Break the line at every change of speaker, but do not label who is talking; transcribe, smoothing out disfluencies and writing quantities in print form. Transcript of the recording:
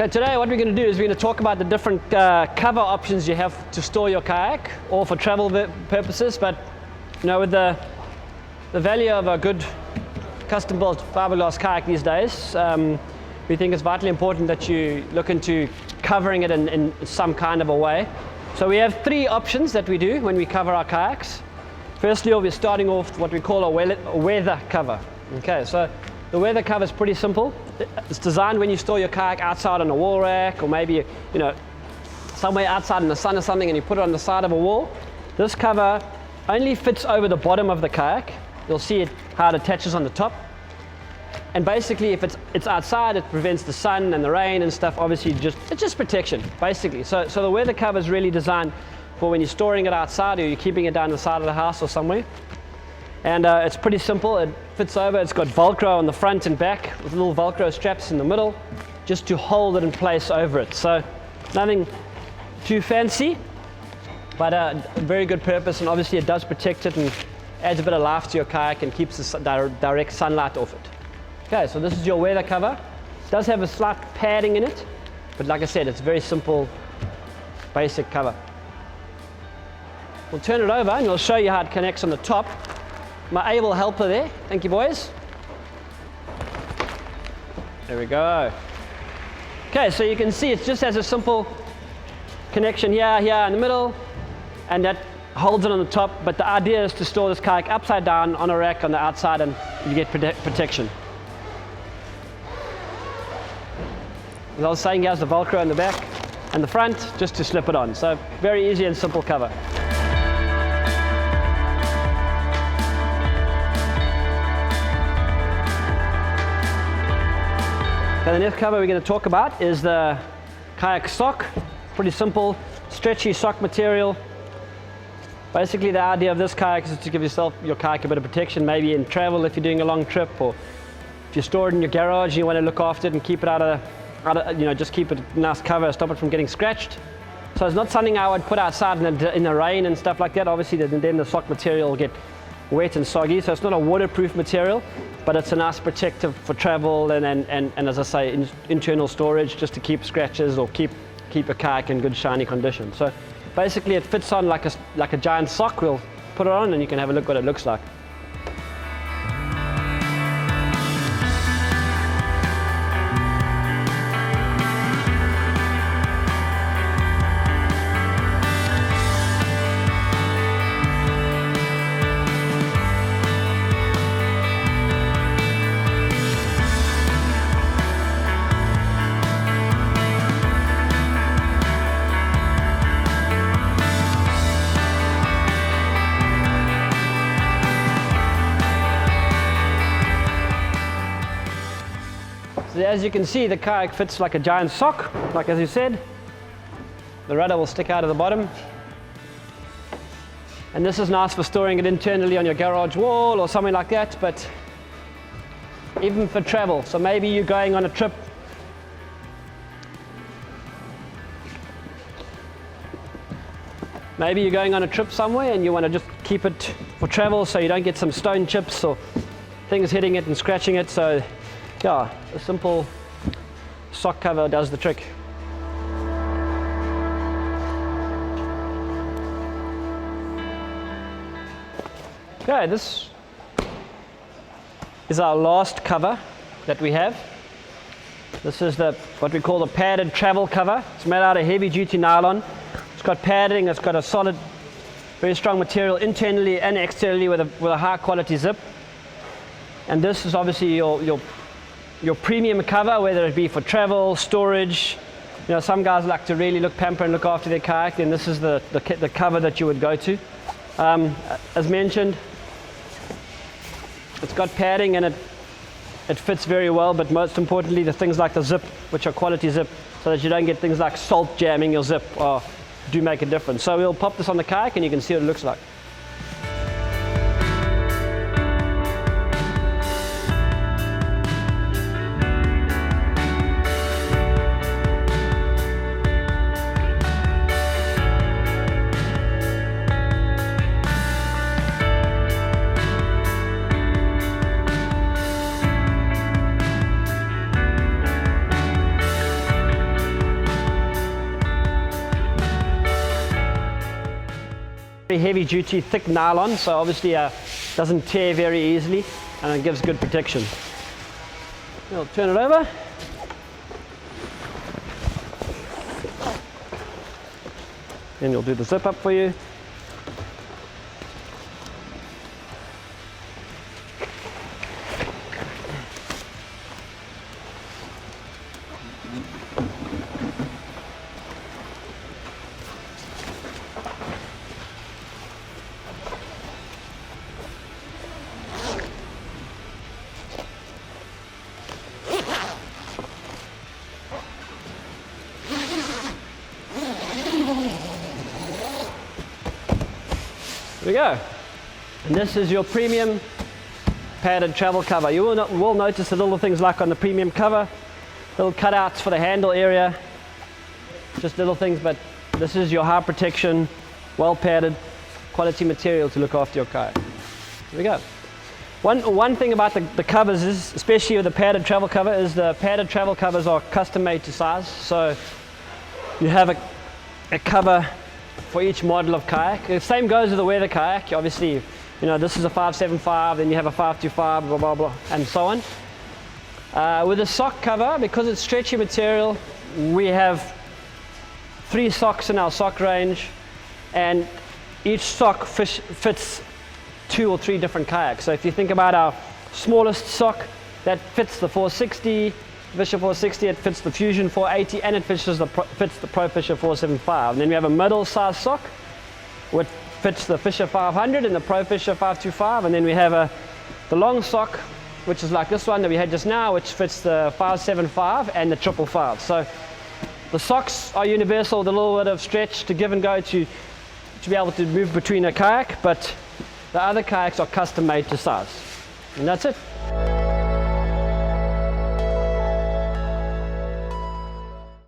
Okay, today what we're going to do is we're going to talk about the different cover options you have to store your kayak, all for travel purposes. But you know, with the value of a good custom-built fiberglass kayak these days, we think it's vitally important that you look into covering it in some kind of a way. So we have three options that we do when we cover our kayaks. Firstly, we're starting off with what we call a weather cover. Okay, so the weather cover is pretty simple. It's designed when you store your kayak outside on a wall rack, or maybe somewhere outside in the sun or something, and you put it on the side of a wall. This cover only fits over the bottom of the kayak. You'll see how it attaches on the top. And basically, if it's outside, it prevents the sun and the rain and stuff. Obviously, it's just protection, basically. So the weather cover is really designed for when you're storing it outside, or you're keeping it down the side of the house or somewhere. And it's pretty simple. It fits over. It's got Velcro on the front and back with little Velcro straps in the middle just to hold it in place over it. So nothing too fancy, but a very good purpose. And obviously it does protect it and adds a bit of life to your kayak and keeps the direct sunlight off it. Okay, so this is your weather cover. It does have a slight padding in it, but like I said, it's a very simple, basic cover. We'll turn it over and we'll show you how it connects on the top. My able helper there. Thank you, boys. There we go. Okay, so you can see it just has a simple connection here in the middle, and that holds it on the top. But the idea is to store this kayak upside down on a rack on the outside, and you get protection. As I was saying, here's the Velcro in the back and the front just to slip it on. So very easy and simple cover. Okay, the next cover we're going to talk about is the kayak sock. Pretty simple, stretchy sock material. Basically, the idea of this kayak is to give your kayak a bit of protection, maybe in travel if you're doing a long trip, or if you store it in your garage and you want to look after it and keep it just keep it nice cover, stop it from getting scratched. So it's not something I would put outside in the rain and stuff like that. Obviously, then the sock material will get wet and soggy, so it's not a waterproof material, but it's a nice protective for travel and as I say, internal storage, just to keep scratches or keep a kayak in good shiny condition. So basically it fits on like a giant sock. We'll put it on and you can have a look what it looks like. So as you can see, the kayak fits like a giant sock, like as you said. The rudder will stick out of the bottom. And this is nice for storing it internally on your garage wall or something like that, but even for travel. So maybe you're going on a trip. Maybe you're going on a trip somewhere and you want to just keep it for travel so you don't get some stone chips or things hitting it and scratching it. So yeah, a simple sock cover does the trick. Okay, this is our last cover that we have. This is what we call the padded travel cover. It's made out of heavy duty nylon. It's got padding, it's got a solid, very strong material internally and externally with a high quality zip. And this is obviously your premium cover, whether it be for travel, storage. You know, some guys like to really pamper and look after their kayak, and this is the cover that you would go to. As mentioned, it's got padding and it fits very well, but most importantly, the things like the zip, which are quality zip, so that you don't get things like salt jamming your zip, do make a difference. So we'll pop this on the kayak and you can see what it looks like. Very heavy duty, thick nylon, so obviously doesn't tear very easily and it gives good protection. I'll turn it over. Then you'll do the zip up for you. There we go. And this is your premium padded travel cover. You will notice the little things like on the premium cover, little cutouts for the handle area, just little things, but this is your high protection, well padded, quality material to look after your kayak. There we go. One thing about the covers is, especially with the padded travel cover, is the padded travel covers are custom made to size. So you have a cover for each model of kayak. The same goes with the weather kayak. Obviously, you know, this is a 575, then you have a 525, blah, blah, blah, and so on. With the sock cover, because it's stretchy material, we have 3 socks in our sock range, and each sock fits 2 or 3 different kayaks. So if you think about our smallest sock, that fits the 460, Fisher 460, it fits the Fusion 480, and it fits the Pro Fisher 475. And then we have a middle size sock, which fits the Fisher 500 and the Pro Fisher 525. And then we have the long sock, which is like this one that we had just now, which fits the 575 and the 555. So the socks are universal with a little bit of stretch to give and go to be able to move between a kayak, but the other kayaks are custom made to size. And that's it.